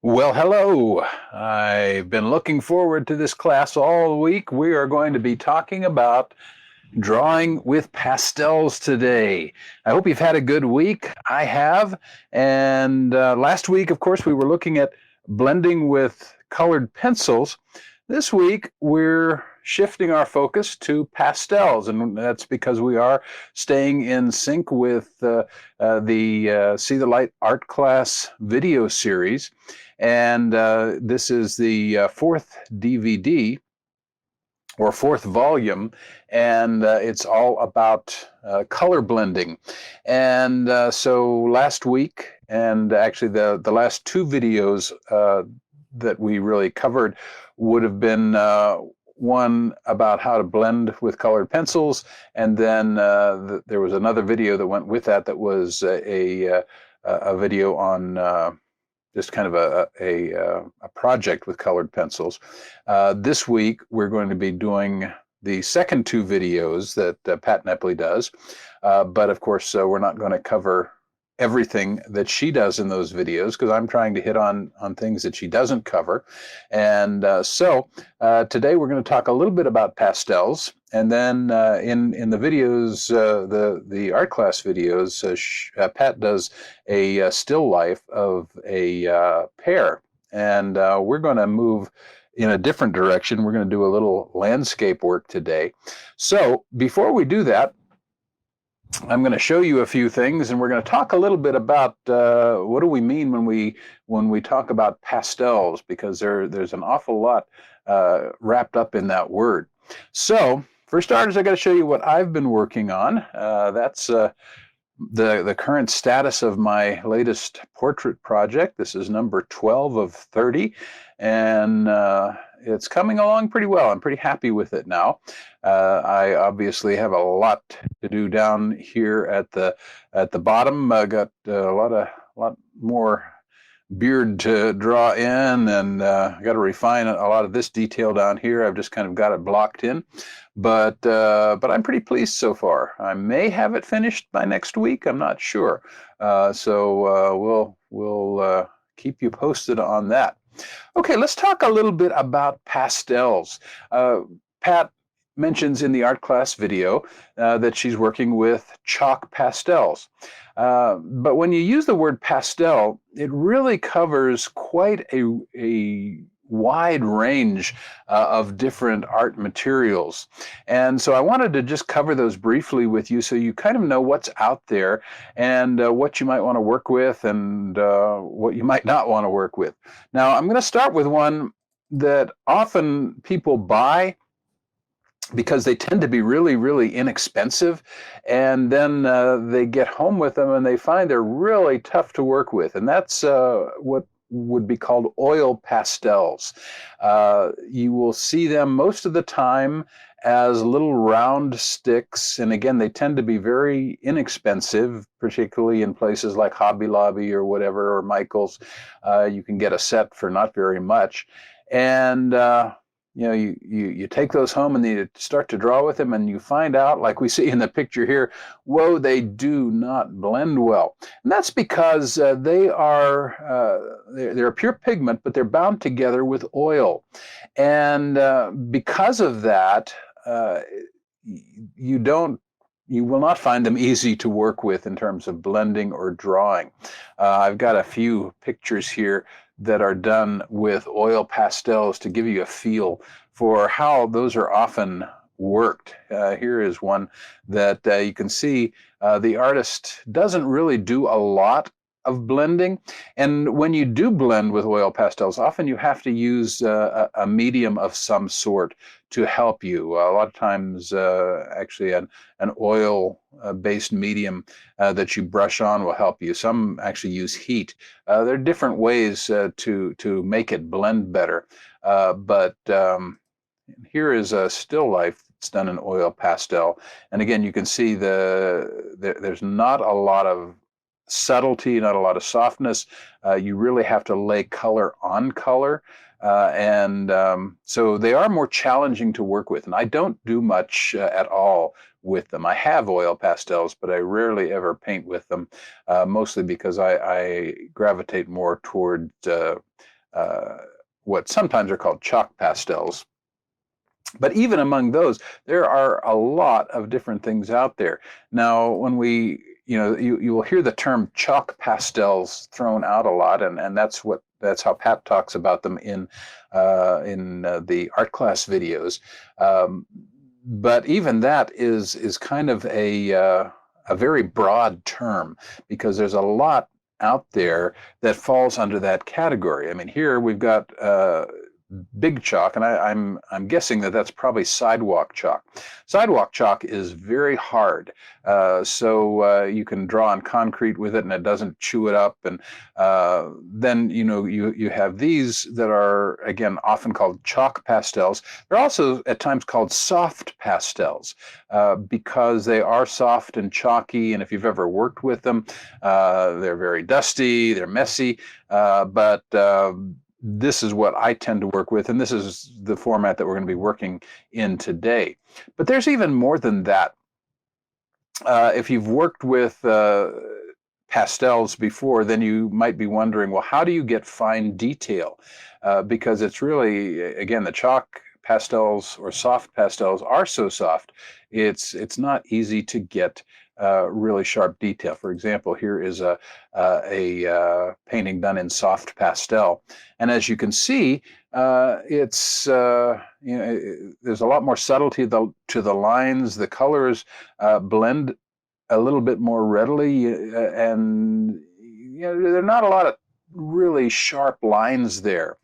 Well, hello. I've been looking forward to this class all week. We are going to be talking about drawing with pastels today. I hope you've had a good week. I have. And last week, of course, we were looking at blending with colored pencils. This week, we're shifting our focus to pastels, and that's because we are staying in sync with the See the Light art class video series. And this is the fourth DVD or fourth volume, and it's all about color blending. And so last week, and actually the last two videos that we really covered would have been one about how to blend with colored pencils, and then there was another video that went with that was a video on just kind of a project with colored pencils. This week, we're going to be doing the second two videos that Pat Nepley does. But of course, we're not going to cover everything that she does in those videos because I'm trying to hit on things that she doesn't cover. And so today we're going to talk a little bit about pastels. And then in the videos, the art class videos, Pat does a still life of a pear. And we're going to move in a different direction. We're going to do a little landscape work today. So before we do that, I'm going to show you a few things, and we're going to talk a little bit about what do we mean when we talk about pastels, because there's an awful lot wrapped up in that word. So, for starters, I got to show you what I've been working on. That's the current status of my latest portrait project. This is number 12 of 30, and it's coming along pretty well. I'm pretty happy with it now. I obviously have a lot to do down here at the bottom. I got a lot more beard to draw in, and I got to refine a lot of this detail down here. I've just kind of got it blocked in, but I'm pretty pleased so far. I may have it finished by next week. I'm not sure. So we'll keep you posted on that. Okay, let's talk a little bit about pastels. Pat mentions in the art class video that she's working with chalk pastels. But when you use the word pastel, it really covers quite a wide range of different art materials. And so I wanted to just cover those briefly with you so you kind of know what's out there and what you might want to work with and what you might not want to work with. Now, I'm going to start with one that often people buy because they tend to be really, really inexpensive. And then they get home with them and they find they're really tough to work with. And that's what would be called oil pastels. You will see them most of the time as little round sticks. And again, they tend to be very inexpensive, particularly in places like Hobby Lobby or whatever, or Michael's. You can get a set for not very much. And you take those home and you start to draw with them, and you find out, like we see in the picture here, whoa, they do not blend well. And that's because they're a pure pigment, but they're bound together with oil. And because of that, you will not find them easy to work with in terms of blending or drawing. I've got a few pictures here that are done with oil pastels to give you a feel for how those are often worked. Here is one that you can see the artist doesn't really do a lot of blending. And when you do blend with oil pastels, often you have to use a medium of some sort to help you. A lot of times, actually, an oil-based medium that you brush on will help you. Some actually use heat. There are different ways to make it blend better. But here is a still life that's done in oil pastel. And again, you can see there's not a lot of subtlety, not a lot of softness. You really have to lay color on color. So they are more challenging to work with. And I don't do much at all with them. I have oil pastels, but I rarely ever paint with them, mostly because I gravitate more toward uh, what sometimes are called chalk pastels. But even among those, there are a lot of different things out there. Now, when you will hear the term chalk pastels thrown out a lot, and that's how Pat talks about them in the art class videos. Um, but even that is kind of a very broad term, because there's a lot out there that falls under that category. I mean, here we've got big chalk, and I'm guessing that that's probably sidewalk chalk. Sidewalk chalk is very hard, so you can draw on concrete with it, and it doesn't chew it up. And then you have these that are again often called chalk pastels. They're also at times called soft pastels because they are soft and chalky. And if you've ever worked with them, they're very dusty, they're messy, but this is what I tend to work with, and this is the format that we're going to be working in today. But there's even more than that. If you've worked with pastels before, then you might be wondering, well, how do you get fine detail? Because it's really, again, the chalk pastels or soft pastels are so soft, it's not easy to get really sharp detail. For example, here is a painting done in soft pastel, and as you can see, it's there's a lot more subtlety to the lines. The colors blend a little bit more readily, and there are not a lot of really sharp lines there.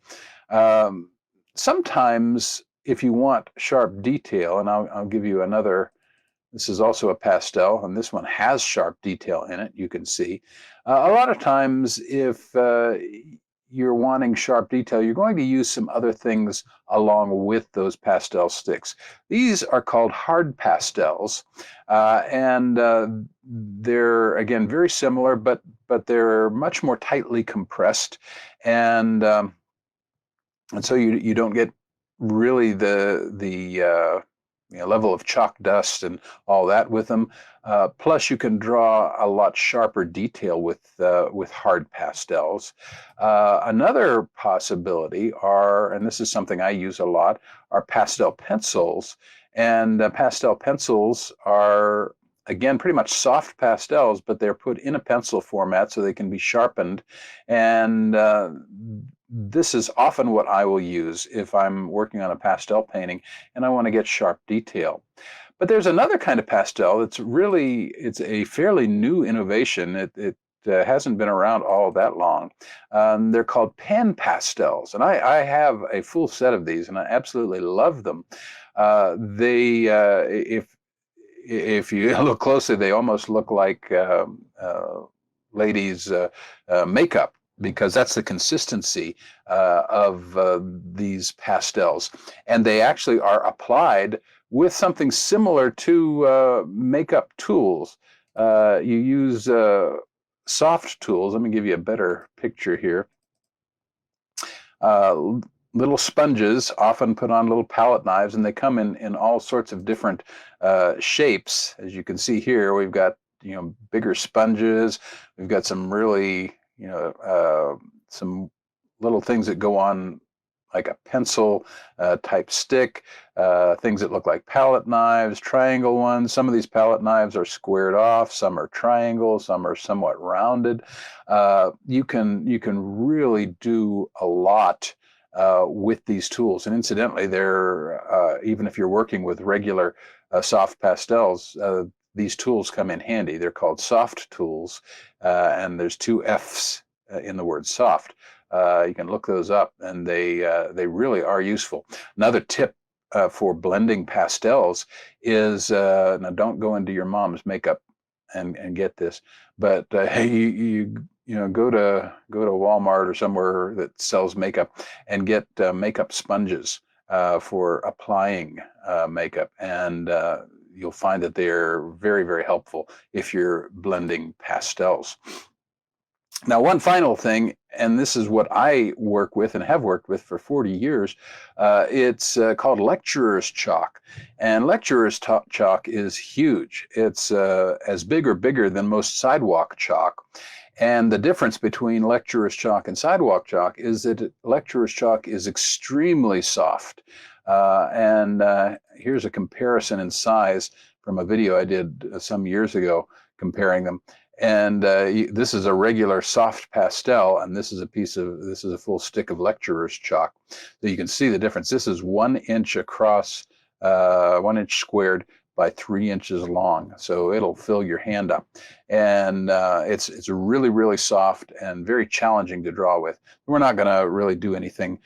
Sometimes, if you want sharp detail, and I'll give you another. This is also a pastel, and this one has sharp detail in it, you can see. A lot of times, if you're wanting sharp detail, you're going to use some other things along with those pastel sticks. These are called hard pastels, and they're, again, very similar, but they're much more tightly compressed, and so you don't get really the level of chalk dust and all that with them. Plus, you can draw a lot sharper detail with hard pastels. Another possibility and this is something I use a lot, are pastel pencils. And pastel pencils are, again, pretty much soft pastels, but they're put in a pencil format so they can be sharpened. And this is often what I will use if I'm working on a pastel painting and I want to get sharp detail. But there's another kind of pastel it's a fairly new innovation. It hasn't been around all that long. They're called pan pastels, and I have a full set of these, and I absolutely love them. If you look closely, they almost look like ladies' makeup, because that's the consistency of these pastels. And they actually are applied with something similar to makeup tools. You use soft tools. Let me give you a better picture here. Little sponges, often put on little palette knives, and they come in all sorts of different shapes. As you can see here, we've got bigger sponges. We've got some really some little things that go on like a pencil type stick, things that look like palette knives, triangle ones. Some of these palette knives are squared off, some are triangles, some are somewhat rounded. You can really do a lot with these tools. And incidentally, they're even if you're working with regular soft pastels, these tools come in handy. They're called soft tools, and there's two F's in the word soft. You can look those up, and they really are useful. Another tip for blending pastels is now, don't go into your mom's makeup and get this, but hey, you go to Walmart or somewhere that sells makeup and get makeup sponges for applying makeup, and you'll find that they're very, very helpful if you're blending pastels. Now, one final thing, and this is what I work with and have worked with for 40 years, it's called lecturer's chalk. And lecturer's chalk is huge. It's as big or bigger than most sidewalk chalk. And the difference between lecturer's chalk and sidewalk chalk is that lecturer's chalk is extremely soft. And here's a comparison in size from a video I did some years ago comparing them. And this is a regular soft pastel, and this is a full stick of lecturer's chalk. So you can see the difference. This is 1 inch across, 1 inch squared by 3 inches long, so it'll fill your hand up. And it's really, really soft and very challenging to draw with. We're not going to really do anything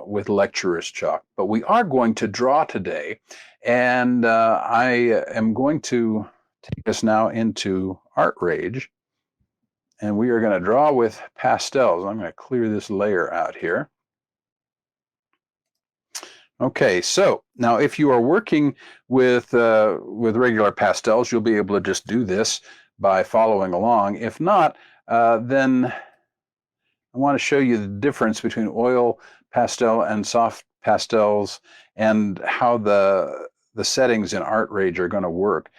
with lecturer's chalk, but we are going to draw today. And I am going to take us now into Art Rage, and we are going to draw with pastels. I'm going to clear this layer out here. Okay, so now if you are working with regular pastels, you'll be able to just do this by following along. If not, then I want to show you the difference between oil pastel and soft pastels and how the settings in Art Rage are going to work.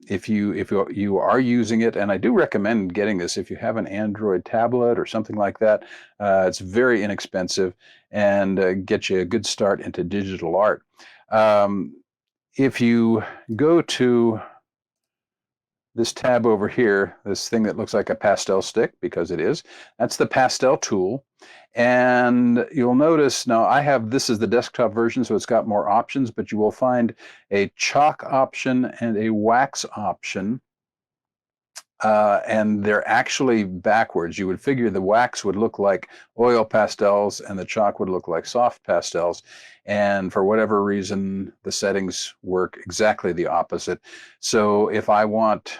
If you are using it, and I do recommend getting this if you have an Android tablet or something like that. It's very inexpensive and get you a good start into digital art. If you go to this tab over here, this thing that looks like a pastel stick, because it is, that's the pastel tool. And you'll notice now this is the desktop version, so it's got more options, but you will find a chalk option and a wax option. And they're actually backwards. You would figure the wax would look like oil pastels and the chalk would look like soft pastels. And for whatever reason, the settings work exactly the opposite. So if I want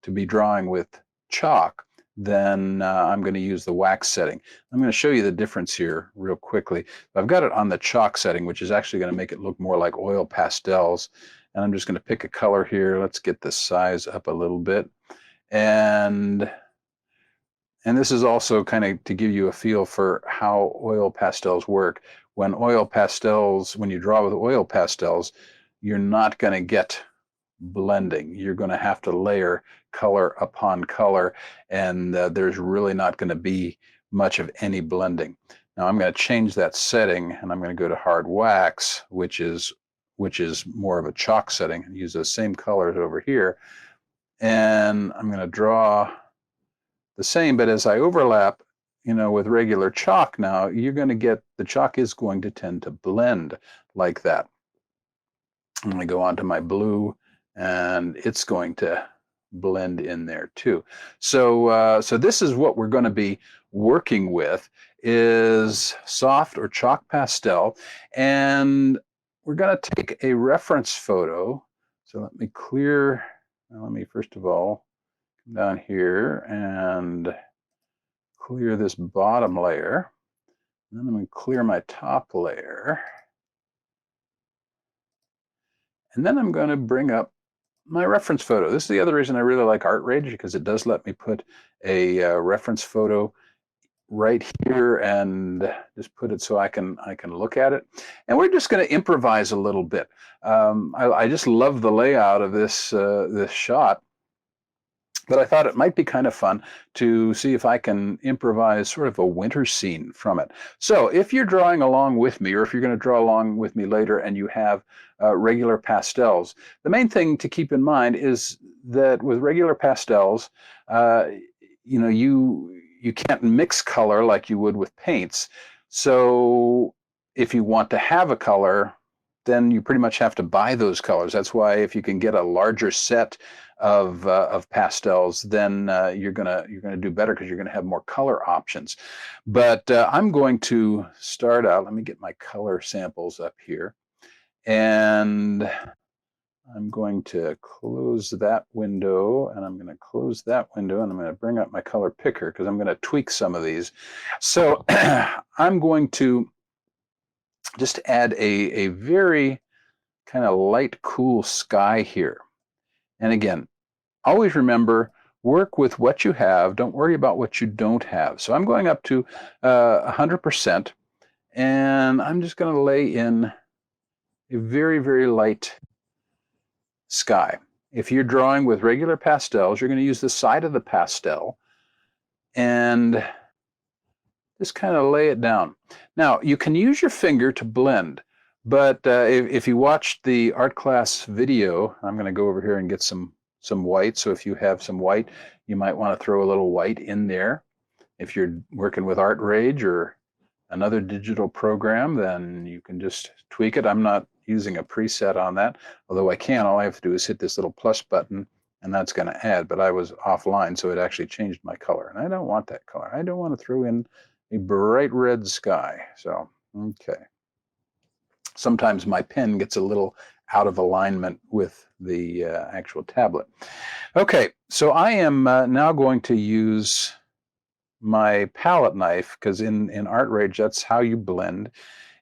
to be drawing with chalk, then I'm going to use the wax setting. I'm going to show you the difference here real quickly. I've got it on the chalk setting, which is actually going to make it look more like oil pastels. And I'm just going to pick a color here. Let's get the size up a little bit. And this is also kind of to give you a feel for how oil pastels work. When you draw with oil pastels, you're not going to get blending. You're going to have to layer color upon color, and there's really not going to be much of any blending. Now I'm going to change that setting, and I'm going to go to hard wax, which is more of a chalk setting, and use those same colors over here. And I'm going to draw the same, but as I overlap, with regular chalk now, you're going to get the chalk is going to tend to blend like that. I'm going to go on to my blue, and it's going to blend in there too. So this is what we're going to be working with, is soft or chalk pastel, and we're going to take a reference photo. So let me first of all come down here and clear this bottom layer. And then I'm going to clear my top layer. And then I'm going to bring up my reference photo. This is the other reason I really like Art Rage, because it does let me put a reference photo right here and just put it so I can look at it. And we're just going to improvise a little bit. I just love the layout of this shot, but I thought it might be kind of fun to see if I can improvise sort of a winter scene from it. So if you're drawing along with me, or if you're going to draw along with me later and you have regular pastels, the main thing to keep in mind is that with regular pastels, you can't mix color like you would with paints. So if you want to have a color, then you pretty much have to buy those colors. That's why if you can get a larger set of pastels, then you're gonna do better, because you're gonna have more color options. But I'm going to start out. Let me get my color samples up here, and I'm going to close that window, and I'm going to close that window, and I'm going to bring up my color picker, because I'm going to tweak some of these. So I'm going to just add a very kind of light, cool sky here. And again, always remember, work with what you have. Don't worry about what you don't have. So I'm going up to 100%, and I'm just going to lay in a very, very light sky. If you're drawing with regular pastels, you're going to use the side of the pastel and just kind of lay it down. Now, you can use your finger to blend, but if you watched the art class video, I'm going to go over here and get some white. So if you have some white, you might want to throw a little white in there. If you're working with Art Rage or another digital program, then you can just tweak it. I'm not using a preset on that, although I can. All I have to do is hit this little plus button, and that's going to add. But I was offline, so it actually changed my color, and I don't want that color. I don't want to throw in a bright red sky. So, okay. Sometimes my pen gets a little out of alignment with the actual tablet. Okay, so I am now going to use my palette knife, because in Art Rage, that's how you blend.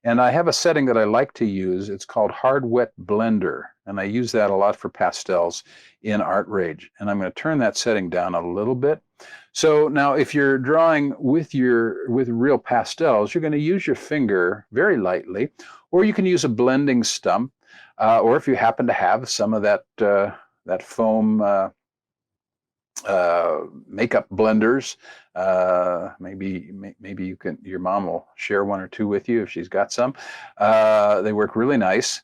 And I have a setting that I like to use. It's called Hard Wet Blender, and I use that a lot for pastels in Art Rage. And I'm going to turn that setting down a little bit. So now if you're drawing with real pastels, you're going to use your finger very lightly, or you can use a blending stump, or if you happen to have some of that foam makeup blenders, maybe your mom will share one or two with you if she's got some. They work really nice.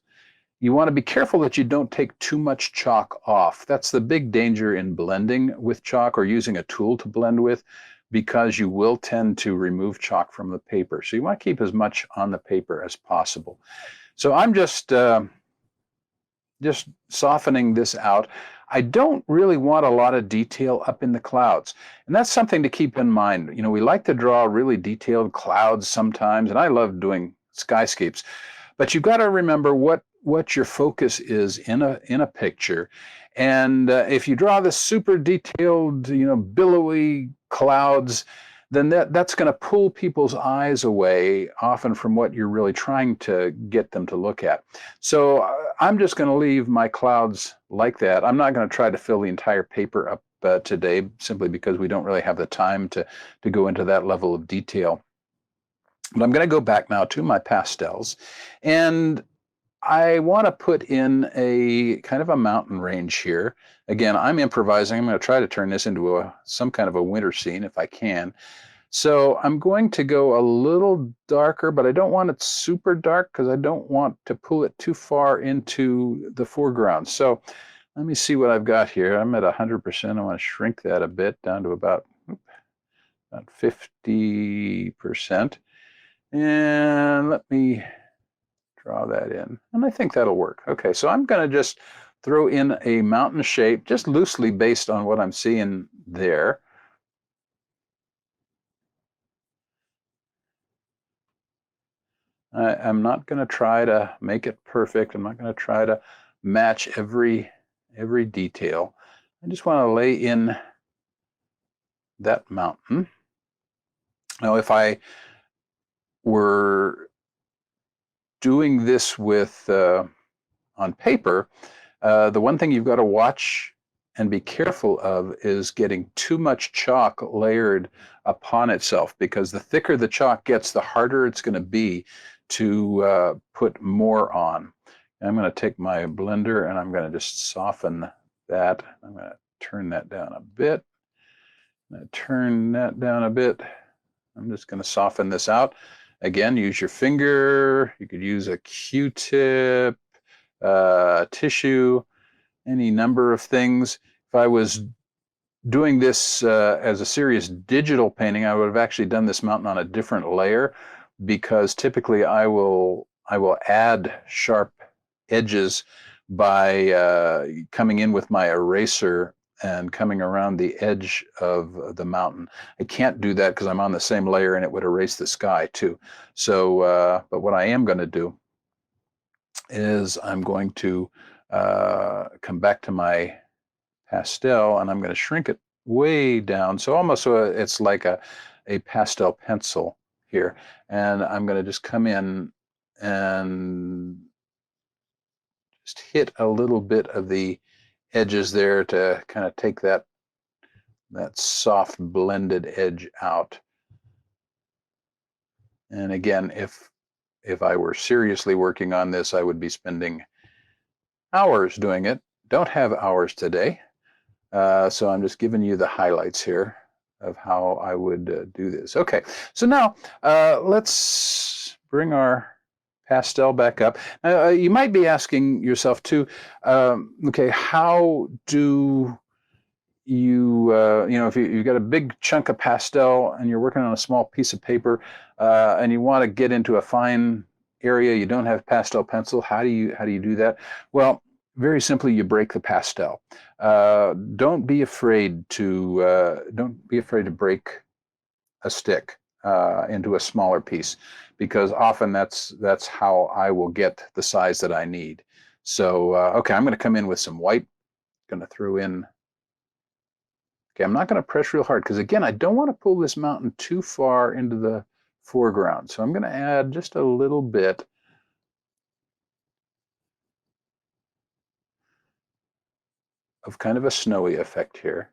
You want to be careful that you don't take too much chalk off. That's the big danger in blending with chalk or using a tool to blend with, because you will tend to remove chalk from the paper. So you want to keep as much on the paper as possible. So I'm just softening this out. I don't really want a lot of detail up in the clouds. And that's something to keep in mind. You know, we like to draw really detailed clouds sometimes, and I love doing skyscapes. But you've got to remember what your focus is in a picture. And if you draw this super detailed, billowy clouds, then that's going to pull people's eyes away often from what you're really trying to get them to look at. So I'm just going to leave my clouds like that. I'm not going to try to fill the entire paper up today, simply because we don't really have the time to go into that level of detail. But I'm going to go back now to my pastels, and I want to put in a kind of a mountain range here. Again, I'm improvising. I'm going to try to turn this into some kind of a winter scene if I can. So I'm going to go a little darker, but I don't want it super dark because I don't want to pull it too far into the foreground. So let me see what I've got here. I'm at 100%. I want to shrink that a bit down to about 50%. And let me draw that in. And I think that'll work. Okay, so I'm going to just throw in a mountain shape, just loosely based on what I'm seeing there. I'm not going to try to make it perfect. I'm not going to try to match every detail. I just want to lay in that mountain. Now, if I were doing this with on paper, the one thing you've got to watch and be careful of is getting too much chalk layered upon itself, because the thicker the chalk gets, the harder it's going to be to put more on. And I'm going to take my blender and I'm going to just soften that. I'm going to turn that down a bit. I'm going to turn that down a bit. I'm just going to soften this out. Again, use your finger. You could use a Q-tip, tissue, any number of things. If I was doing this as a serious digital painting, I would have actually done this mountain on a different layer, because typically I will add sharp edges by coming in with my eraser and coming around the edge of the mountain. I can't do that because I'm on the same layer and it would erase the sky too. So, but what I am going to do is I'm going to come back to my pastel, and I'm going to shrink it way down. So almost so it's like a pastel pencil here. And I'm going to just come in and just hit a little bit of the edges there to kind of take that soft blended edge out. And again, if I were seriously working on this, I would be spending hours doing it. Don't have hours today. So I'm just giving you the highlights here. how I would do this. Okay, so now let's bring our pastel back up. You might be asking yourself too, okay, how do if you've got a big chunk of pastel and you're working on a small piece of paper and you want to get into a fine area, you don't have pastel pencil, how do you do that? Well, very simply, you break the pastel. Don't be afraid to break a stick into a smaller piece, because often that's how I will get the size that I need. So okay, I'm going to come in with some white. Going to throw in. Okay, I'm not going to press real hard because, again, I don't want to pull this mountain too far into the foreground. So I'm going to add just a little bit of kind of a snowy effect here.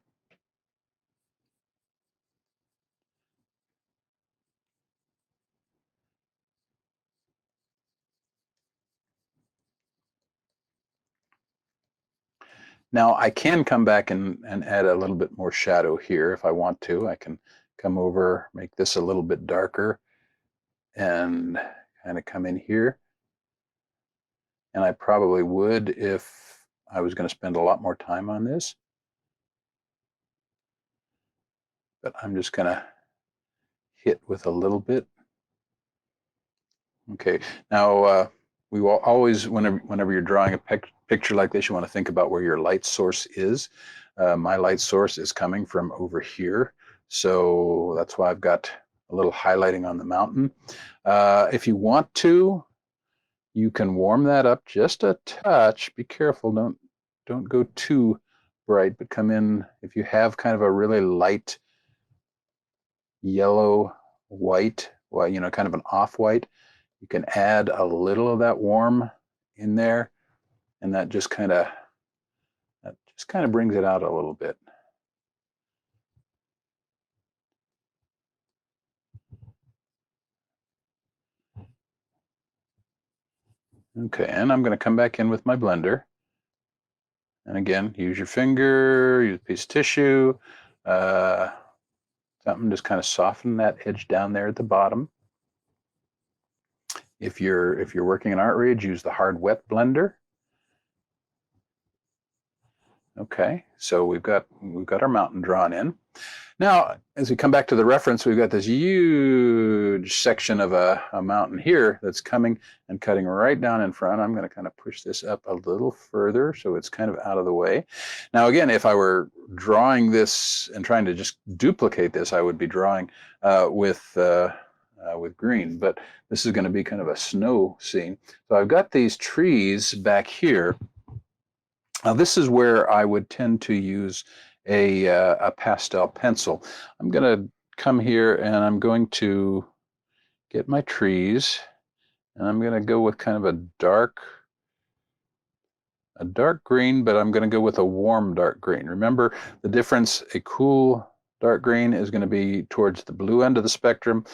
Now I can come back and add a little bit more shadow here if I want to. I can come over, make this a little bit darker, and kind of come in here. And I probably would if I was going to spend a lot more time on this. But I'm just going to hit with a little bit. Okay, now we will always, whenever you're drawing a picture like this, you want to think about where your light source is. My light source is coming from over here, so that's why I've got a little highlighting on the mountain. If you want to, you can warm that up just a touch. Be careful, don't go too bright, but come in if you have kind of a really light yellow white, well, kind of an off-white. You can add a little of that warm in there, and that just kind of brings it out a little bit. Okay, and I'm going to come back in with my blender. And again, use your finger, use a piece of tissue, something, just kind of soften that edge down there at the bottom. If you're working in Art Ridge, use the hard wet blender. Okay, so we've got our mountain drawn in. Now, as we come back to the reference, we've got this huge section of a mountain here that's coming and cutting right down in front. I'm going to kind of push this up a little further so it's kind of out of the way. Now, again, if I were drawing this and trying to just duplicate this, I would be drawing with green, but this is going to be kind of a snow scene. So I've got these trees back here. Now, this is where I would tend to use a pastel pencil. I'm going to come here and I'm going to get my trees, and I'm going to go with kind of a dark green, but I'm going to go with a warm dark green. Remember the difference: a cool dark green is going to be towards the blue end of the spectrum.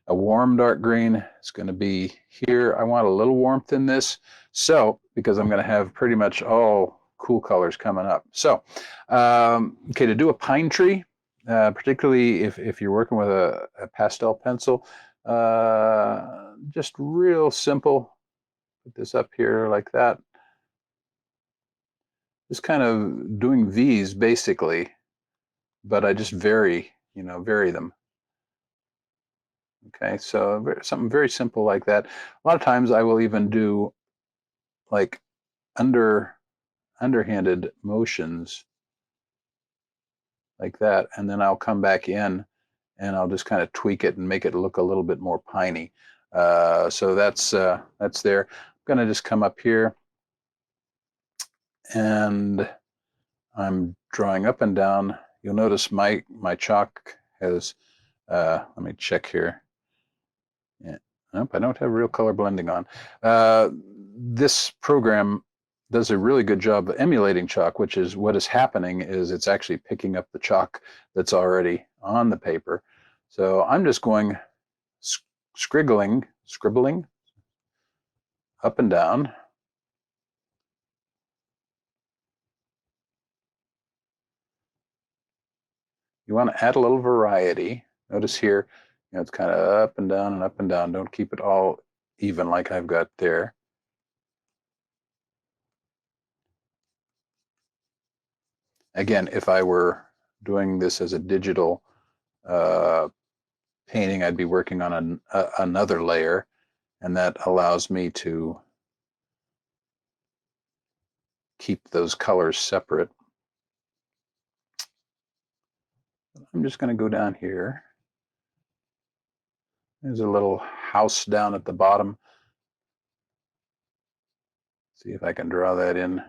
A warm dark green is going to be here. I want a little warmth in this, so because I'm going to have pretty much all cool colors coming up. So, okay, to do a pine tree, particularly if you're working with a pastel pencil, just real simple. Put this up here like that. Just kind of doing V's basically, but I just vary them. Okay, so something very simple like that. A lot of times I will even do like underhanded motions like that, and then I'll come back in and I'll just kind of tweak it and make it look a little bit more piney. So that's there. I'm going to just come up here and I'm drawing up and down. You'll notice my chalk has, let me check here. Yeah. Nope, I don't have real color blending on. This program does a really good job of emulating chalk, which is what is happening is it's actually picking up the chalk that's already on the paper. So I'm just going scribbling up and down. you want to add a little variety. Notice here, it's kind of up and down and up and down. Don't keep it all even like I've got there. Again, if I were doing this as a digital painting, I'd be working on another layer, and that allows me to keep those colors separate. I'm just going to go down here. There's a little house down at the bottom. See if I can draw that in.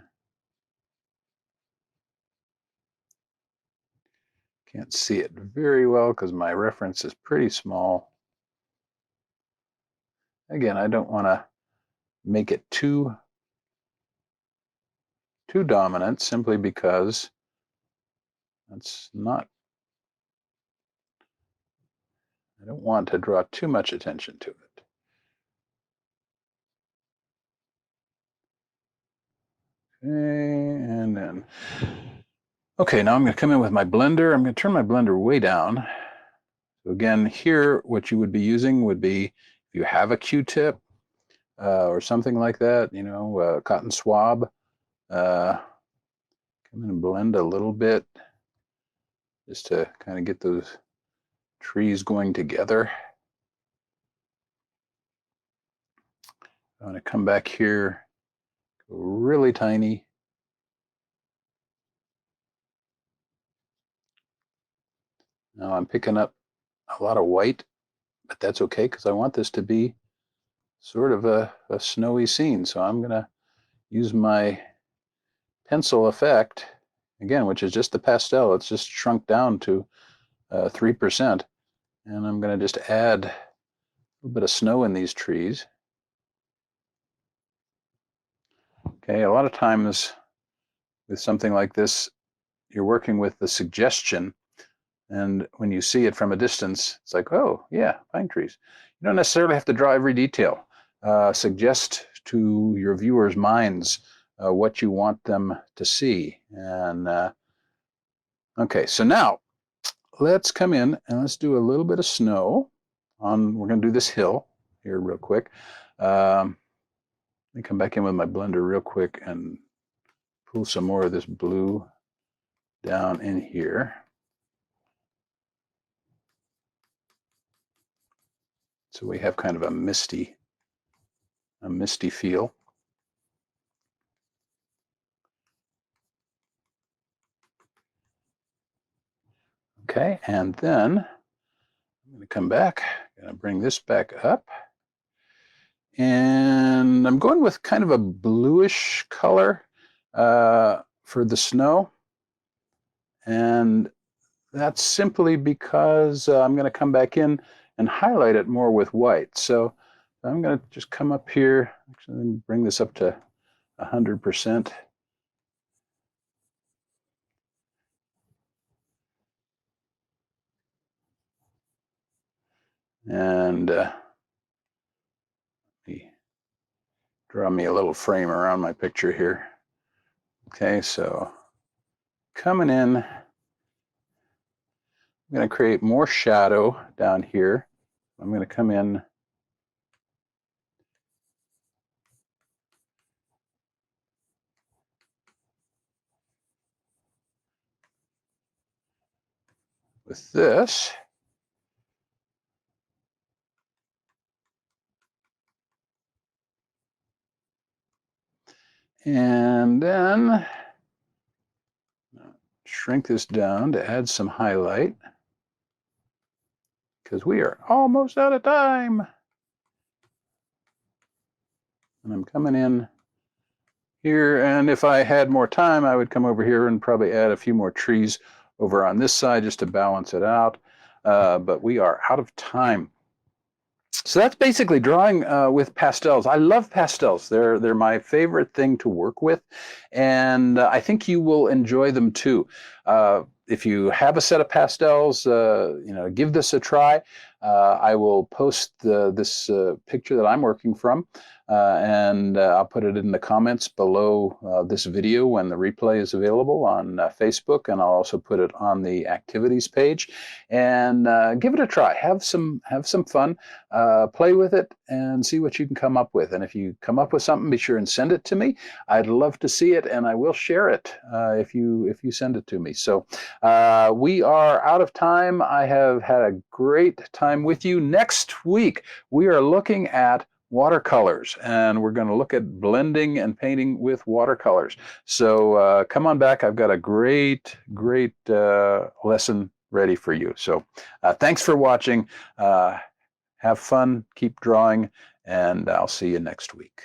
Can't see it very well because my reference is pretty small. Again, I don't want to make it too dominant simply because that's not, I don't want to draw too much attention to it. Okay, and then, okay, now I'm going to come in with my blender. I'm going to turn my blender way down. So again, here, what you would be using would be, if you have a Q-tip or something like that, cotton swab, come in and blend a little bit just to kind of get those trees going together. I'm going to come back here, go really tiny. Now I'm picking up a lot of white, but that's okay because I want this to be sort of a snowy scene. So I'm going to use my pencil effect, again, which is just the pastel. It's just shrunk down to 3%. And I'm going to just add a little bit of snow in these trees. Okay, a lot of times with something like this, you're working with the suggestion. And when you see it from a distance, it's like, oh, yeah, pine trees. You don't necessarily have to draw every detail. Suggest to your viewers' minds what you want them to see. And okay, so now let's come in and let's do a little bit of snow on, we're going to do this hill here real quick. Let me come back in with my blender real quick and pull some more of this blue down in here. So we have kind of a misty feel. Okay, and then I'm going to come back, I'm going to bring this back up. And I'm going with kind of a bluish color for the snow. And that's simply because I'm going to come back in and highlight it more with white. So I'm going to just come up here, actually bring this up to 100%. And draw me a little frame around my picture here. Okay, so coming in, I'm going to create more shadow down here. I'm going to come in with this. And then shrink this down to add some highlight because we are almost out of time. And I'm coming in here, and if I had more time, I would come over here and probably add a few more trees over on this side just to balance it out. But we are out of time. So that's basically drawing with pastels. I love pastels. They're my favorite thing to work with, and I think you will enjoy them too. If you have a set of pastels, give this a try. I will post this picture that I'm working from, and I'll put it in the comments below this video when the replay is available on Facebook, and I'll also put it on the activities page. And give it a try. Have some fun. Play with it and see what you can come up with. And if you come up with something, be sure and send it to me. I'd love to see it, and I will share it if you send it to me. So we are out of time. I have had a great time with you. Next week, we are looking at watercolors, and we're going to look at blending and painting with watercolors. So come on back. I've got a great lesson ready for you. So thanks for watching. Have fun, keep drawing, and I'll see you next week.